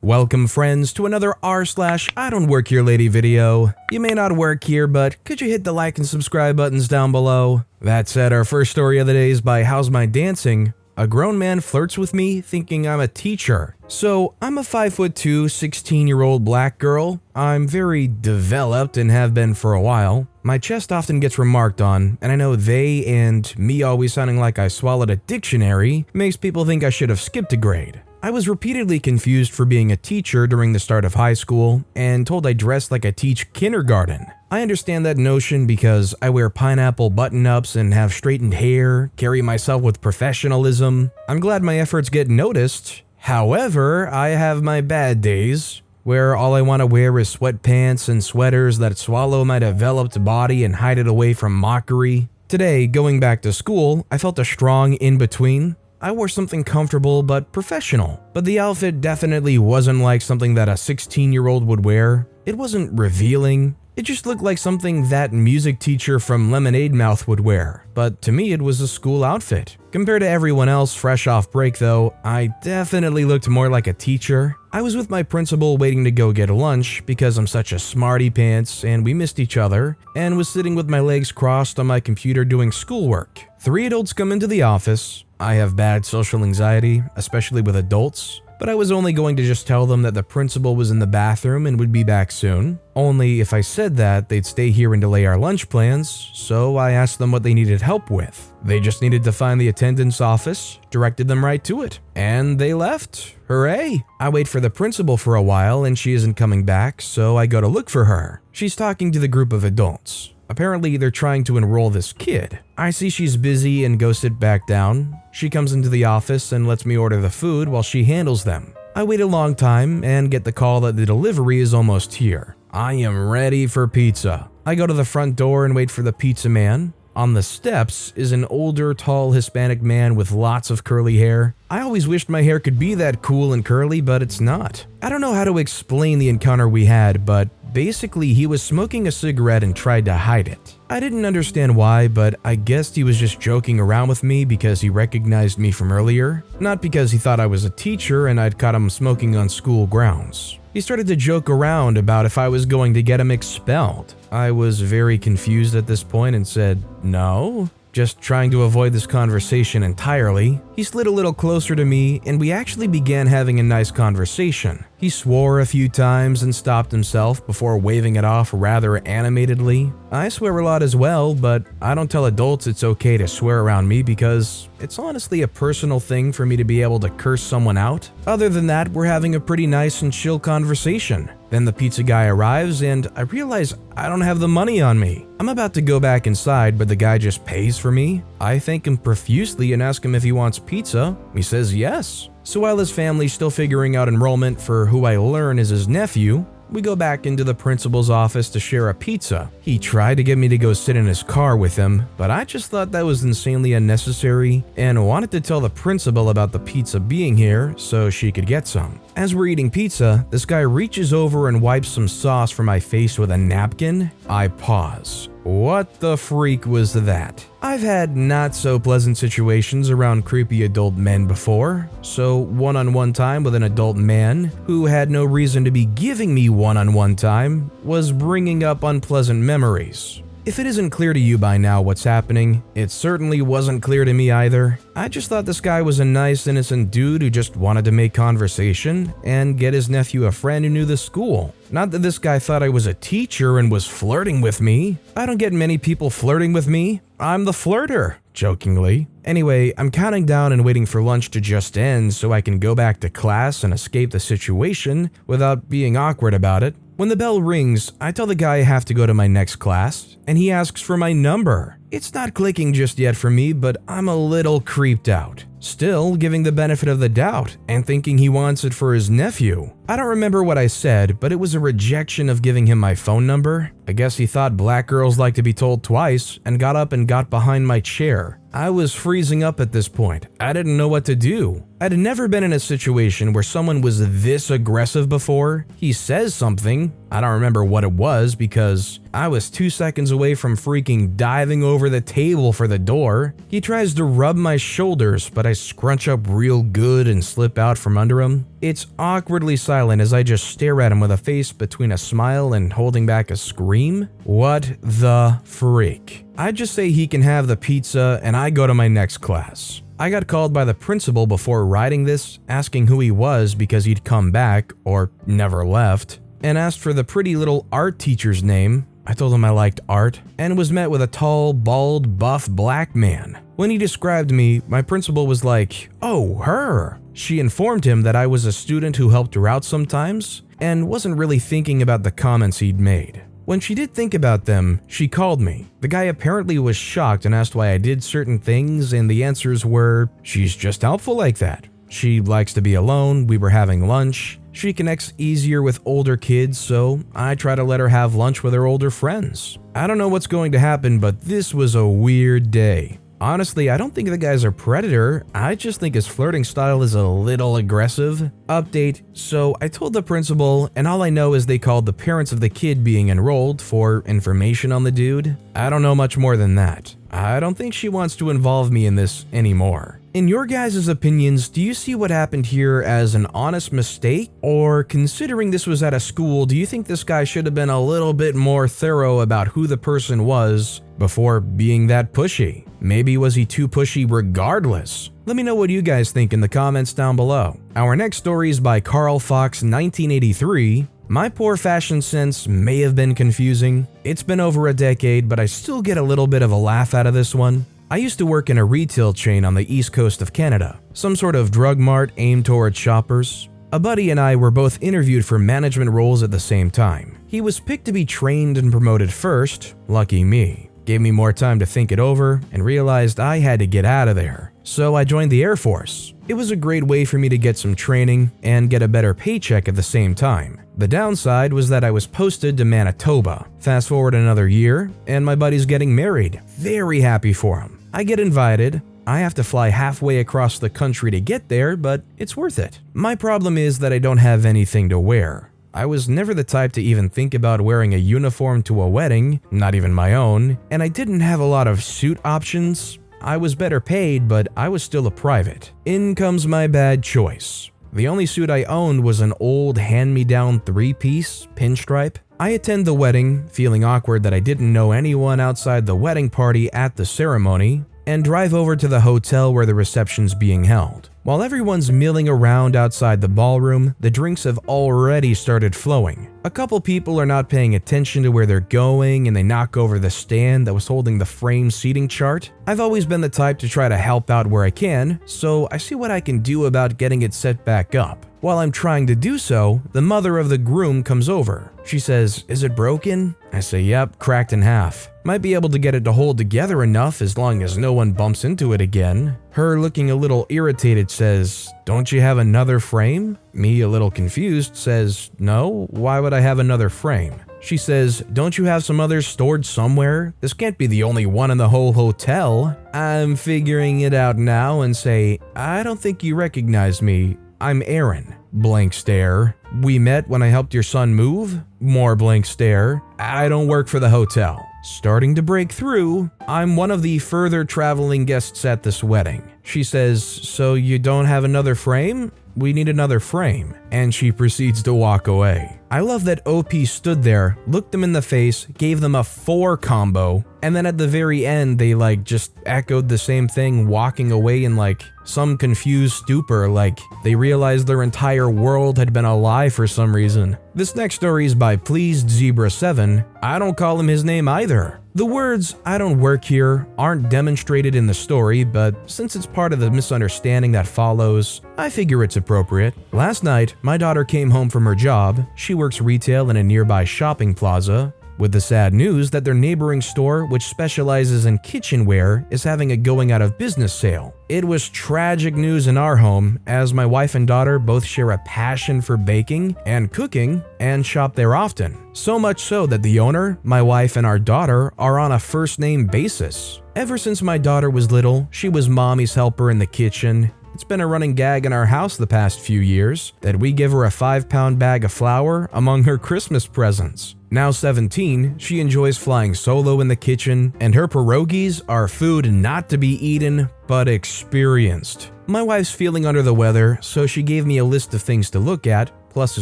Welcome friends to another r/IDontWorkHereLady video. You may not work here, but could you hit the like and subscribe buttons down below? That said, our first story of the day is by How's My Dancing? A grown man flirts with me thinking I'm a teacher. So, I'm a 5'2", 16-year-old black girl. I'm very developed and have been for a while. My chest often gets remarked on, and I know they and me always sounding like I swallowed a dictionary makes people think I should have skipped a grade. I was repeatedly confused for being a teacher during the start of high school and told I dressed like I teach kindergarten. I understand that notion because I wear pineapple button-ups and have straightened hair, carry myself with professionalism. I'm glad my efforts get noticed. However, I have my bad days, where all I want to wear is sweatpants and sweaters that swallow my developed body and hide it away from mockery. Today, going back to school, I felt a strong in-between. I wore something comfortable but professional, but the outfit definitely wasn't like something that a 16-year-old would wear. It wasn't revealing. It just looked like something that music teacher from Lemonade Mouth would wear, but to me it was a school outfit. Compared to everyone else fresh off break though, I definitely looked more like a teacher. I was with my principal waiting to go get lunch because I'm such a smarty pants and we missed each other, and was sitting with my legs crossed on my computer doing schoolwork. 3 adults come into the office. I have bad social anxiety, especially with adults, but I was only going to just tell them that the principal was in the bathroom and would be back soon. Only if I said that, they'd stay here and delay our lunch plans, so I asked them what they needed help with. They just needed to find the attendance office, directed them right to it, and they left. Hooray! I wait for the principal for a while and she isn't coming back, so I go to look for her. She's talking to the group of adults. Apparently, they're trying to enroll this kid. I see she's busy and go sit back down. She comes into the office and lets me order the food while she handles them. I wait a long time and get the call that the delivery is almost here. I am ready for pizza. I go to the front door and wait for the pizza man. On the steps is an older, tall Hispanic man with lots of curly hair. I always wished my hair could be that cool and curly, but it's not. I don't know how to explain the encounter we had, but basically he was smoking a cigarette and tried to hide it. I didn't understand why, but I guessed he was just joking around with me because he recognized me from earlier, not because he thought I was a teacher and I'd caught him smoking on school grounds. He started to joke around about if I was going to get him expelled. I was very confused at this point and said, "No," just trying to avoid this conversation entirely. He slid a little closer to me and we actually began having a nice conversation. He swore a few times and stopped himself before waving it off rather animatedly. I swear a lot as well, but I don't tell adults it's okay to swear around me because it's honestly a personal thing for me to be able to curse someone out. Other than that, we're having a pretty nice and chill conversation. Then the pizza guy arrives and I realize I don't have the money on me. I'm about to go back inside, but the guy just pays for me. I thank him profusely and ask him if he wants pizza. He says yes. So while his family's still figuring out enrollment for who I learn is his nephew, we go back into the principal's office to share a pizza. He tried to get me to go sit in his car with him, but I just thought that was insanely unnecessary and wanted to tell the principal about the pizza being here so she could get some. As we're eating pizza, this guy reaches over and wipes some sauce from my face with a napkin. I pause. What the freak was that? I've had not so pleasant situations around creepy adult men before, so one-on-one time with an adult man who had no reason to be giving me one-on-one time was bringing up unpleasant memories. If it isn't clear to you by now what's happening, it certainly wasn't clear to me either. I just thought this guy was a nice, innocent dude who just wanted to make conversation and get his nephew a friend who knew the school. Not that this guy thought I was a teacher and was flirting with me. I don't get many people flirting with me. I'm the flirter, jokingly. Anyway, I'm counting down and waiting for lunch to just end so I can go back to class and escape the situation without being awkward about it. When the bell rings, I tell the guy I have to go to my next class, and he asks for my number. It's not clicking just yet for me, but I'm a little creeped out. Still giving the benefit of the doubt and thinking he wants it for his nephew. I don't remember what I said, but it was a rejection of giving him my phone number. I guess he thought black girls like to be told twice and got up and got behind my chair. I was freezing up at this point. I didn't know what to do. I'd never been in a situation where someone was this aggressive before. He says something. I don't remember what it was because I was 2 seconds away from freaking diving over the table for the door. He tries to rub my shoulders, but I I scrunch up real good and slip out from under him. It's awkwardly silent as I just stare at him with a face between a smile and holding back a scream. What the freak? I just say he can have the pizza and I go to my next class. I got called by the principal before writing this, asking who he was because he'd come back, or never left, and asked for the pretty little art teacher's name. I told him I liked art, and was met with a tall, bald, buff black man. When he described me, my principal was like, "Oh, her." She informed him that I was a student who helped her out sometimes, and wasn't really thinking about the comments he'd made. When she did think about them, she called me. The guy apparently was shocked and asked why I did certain things, and the answers were, she's just helpful like that. She likes to be alone, we were having lunch. She connects easier with older kids, so I try to let her have lunch with her older friends. I don't know what's going to happen, but this was a weird day. Honestly, I don't think the guy's a predator, I just think his flirting style is a little aggressive. Update, so I told the principal, and all I know is they called the parents of the kid being enrolled for information on the dude. I don't know much more than that. I don't think she wants to involve me in this anymore. In your guys' opinions, do you see what happened here as an honest mistake? Or considering this was at a school, do you think this guy should have been a little bit more thorough about who the person was before being that pushy? Maybe was he too pushy regardless? Let me know what you guys think in the comments down below. Our next story is by Carl Fox 1983. My poor fashion sense may have been confusing. It's been over a decade, but I still get a little bit of a laugh out of this one. I used to work in a retail chain on the east coast of Canada, some sort of drug mart aimed toward shoppers. A buddy and I were both interviewed for management roles at the same time. He was picked to be trained and promoted first, lucky me. Gave me more time to think it over and realized I had to get out of there. So I joined the Air Force. It was a great way for me to get some training and get a better paycheck at the same time. The downside was that I was posted to Manitoba. Fast forward another year, and my buddy's getting married. Very happy for him. I get invited. I have to fly halfway across the country to get there, but it's worth it. My problem is that I don't have anything to wear. I was never the type to even think about wearing a uniform to a wedding, not even my own, and I didn't have a lot of suit options. I was better paid, but I was still a private. In comes my bad choice. The only suit I owned was an old hand-me-down three-piece pinstripe. I attend the wedding, feeling awkward that I didn't know anyone outside the wedding party at the ceremony, and drive over to the hotel where the reception's being held. While everyone's milling around outside the ballroom, the drinks have already started flowing. A couple people are not paying attention to where they're going and they knock over the stand that was holding the frame seating chart. I've always been the type to try to help out where I can, so I see what I can do about getting it set back up. While I'm trying to do so, the mother of the groom comes over. She says, "Is it broken?" I say, "Yep, cracked in half. Might be able to get it to hold together enough as long as no one bumps into it again." Her, looking a little irritated, says, "Don't you have another frame?" Me, a little confused, says, "No, why would I have another frame?" She says, "Don't you have some others stored somewhere? This can't be the only one in the whole hotel." I'm figuring it out now and say, "I don't think you recognize me. I'm Aaron." Blank stare. "We met when I helped your son move?" More blank stare. "I don't work for the hotel." Starting to break through, "I'm one of the further traveling guests at this wedding." She says, "So you don't have another frame? We need another frame." And she proceeds to walk away. I love that OP stood there, looked them in the face, gave them a 4 combo, and then at the very end they just echoed the same thing, walking away in some confused stupor, like they realized their entire world had been a lie for some reason. This next story is by Pleased Zebra 7. I don't call him his name either. The words "I don't work here" aren't demonstrated in the story, but since it's part of the misunderstanding that follows, I figure it's appropriate. Last night, my daughter came home from her job. She works retail in a nearby shopping plaza, with the sad news that their neighboring store, which specializes in kitchenware, is having a going out of business sale. It was tragic news in our home, as my wife and daughter both share a passion for baking and cooking and shop there often. So much so that the owner, my wife, and our daughter are on a first-name basis. Ever since my daughter was little, she was mommy's helper in the kitchen. It's been a running gag in our house the past few years that we give her a 5-pound bag of flour among her Christmas presents. Now 17, she enjoys flying solo in the kitchen, and her pierogies are food not to be eaten, but experienced. My wife's feeling under the weather, so she gave me a list of things to look at, plus a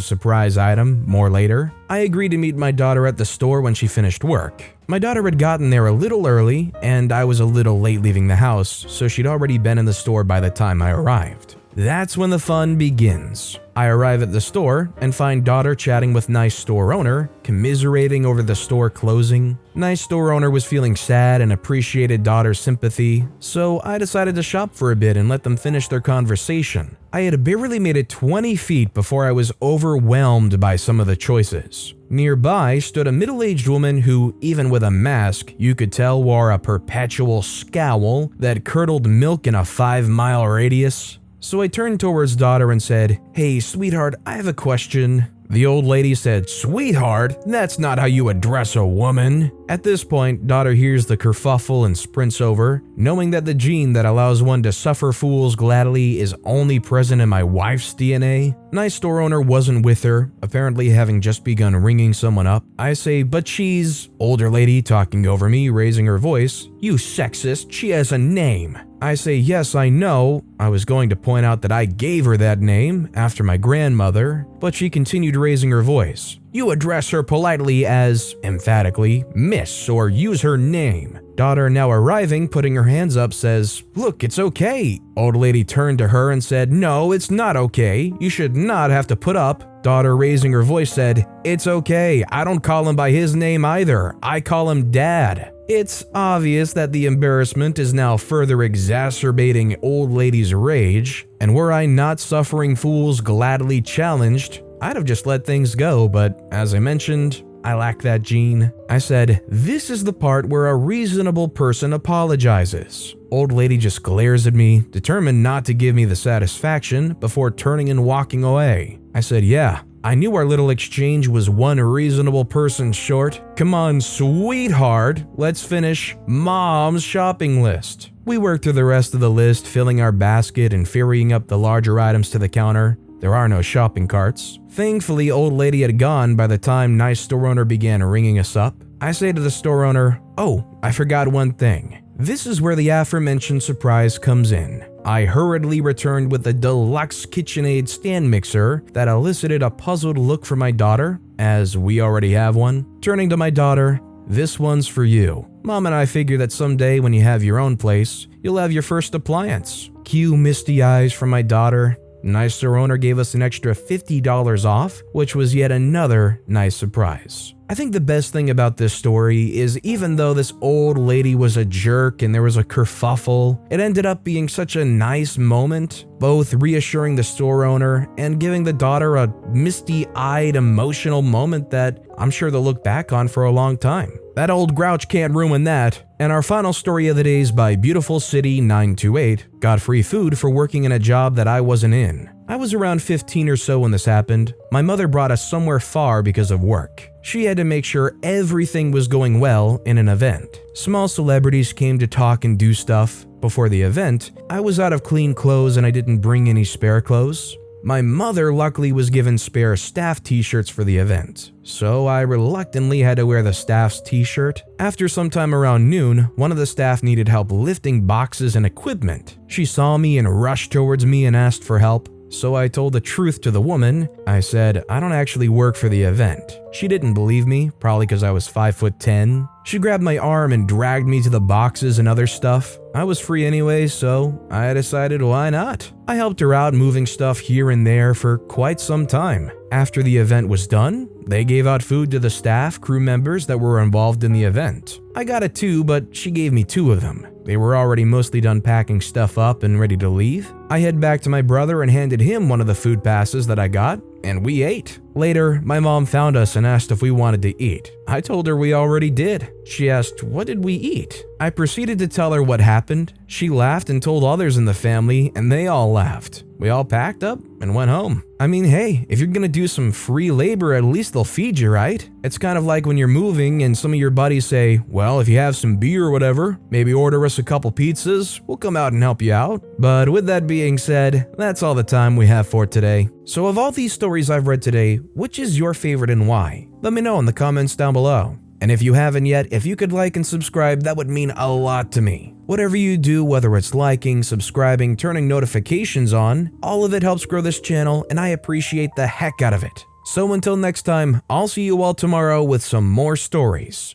surprise item, more later. I agreed to meet my daughter at the store when she finished work. My daughter had gotten there a little early, and I was a little late leaving the house, so she'd already been in the store by the time I arrived. That's when the fun begins. I arrive at the store and find daughter chatting with nice store owner, commiserating over the store closing. Nice store owner was feeling sad and appreciated daughter's sympathy, so I decided to shop for a bit and let them finish their conversation. I had barely made it 20 feet before I was overwhelmed by some of the choices. Nearby stood a middle-aged woman who, even with a mask, you could tell wore a perpetual scowl that curdled milk in a 5-mile radius. So I turned towards daughter and said, "Hey, sweetheart, I have a question." The old lady said, "Sweetheart? That's not how you address a woman." At this point, daughter hears the kerfuffle and sprints over, knowing that the gene that allows one to suffer fools gladly is only present in my wife's DNA. Nice store owner wasn't with her, apparently having just begun ringing someone up. I say, "But she's..." Older lady talking over me, raising her voice, "You sexist, she has a name." I say, "Yes, I know." I was going to point out that I gave her that name after my grandmother, but she continued raising her voice. "You address her politely as," emphatically, "Miss, or use her name." Daughter, now arriving, putting her hands up, says, "Look, it's okay." Old lady turned to her and said, "No, it's not okay. You should not have to put up." Daughter, raising her voice, said, "It's okay. I don't call him by his name either. I call him Dad." It's obvious that the embarrassment is now further exacerbating old lady's rage, and were I not suffering fools gladly challenged, I'd have just let things go, but as I mentioned, I lack that gene. I said, "This is the part where a reasonable person apologizes." Old lady just glares at me, determined not to give me the satisfaction before turning and walking away. I said, "Yeah, I knew our little exchange was one reasonable person short. Come on, sweetheart, let's finish Mom's shopping list." We worked through the rest of the list, filling our basket and ferrying up the larger items to the counter. There are no shopping carts. Thankfully, old lady had gone by the time nice store owner began ringing us up. I say to the store owner, "Oh, I forgot one thing." This is where the aforementioned surprise comes in. I hurriedly returned with a deluxe KitchenAid stand mixer that elicited a puzzled look from my daughter, as we already have one. Turning to my daughter, "This one's for you. Mom and I figure that someday when you have your own place, you'll have your first appliance." Cue misty eyes from my daughter. Nice store owner gave us an extra $50 off, which was yet another nice surprise. I think the best thing about this story is even though this old lady was a jerk and there was a kerfuffle, it ended up being such a nice moment, both reassuring the store owner and giving the daughter a misty-eyed emotional moment that I'm sure they'll look back on for a long time. That old grouch can't ruin that. And our final story of the day is by Beautiful City 928. Got free food for working in a job that I wasn't in. I was around 15 or so when this happened. My mother brought us somewhere far because of work. She had to make sure everything was going well in an event. Small celebrities came to talk and do stuff. Before the event, I was out of clean clothes and I didn't bring any spare clothes. My mother luckily was given spare staff t-shirts for the event, so I reluctantly had to wear the staff's t-shirt. After some time around noon, one of the staff needed help lifting boxes and equipment. She saw me and rushed towards me and asked for help. So I told the truth to the woman. I said, "I don't actually work for the event." She didn't believe me, probably because I was 5'10". She grabbed my arm and dragged me to the boxes and other stuff. I was free anyway, so I decided why not. I helped her out moving stuff here and there for quite some time. After the event was done, they gave out food to the staff, crew members that were involved in the event. I got it too, but she gave me 2 of them. They were already mostly done packing stuff up and ready to leave. I head back to my brother and handed him one of the food passes that I got, and we ate. Later, my mom found us and asked if we wanted to eat. I told her we already did. She asked, "What did we eat?" I proceeded to tell her what happened. She laughed and told others in the family, and they all laughed. We all packed up and went home. I mean, hey, if you're gonna do some free labor, at least they'll feed you, right? It's kind of like when you're moving and some of your buddies say, "Well, if you have some beer or whatever, maybe order us a couple pizzas, we'll come out and help you out." But with that being being said, that's all the time we have for today. So of all these stories I've read today, which is your favorite and why? Let me know in the comments down below. And if you haven't yet, if you could like and subscribe, that would mean a lot to me. Whatever you do, whether it's liking, subscribing, turning notifications on, all of it helps grow this channel and I appreciate the heck out of it. So until next time, I'll see you all tomorrow with some more stories.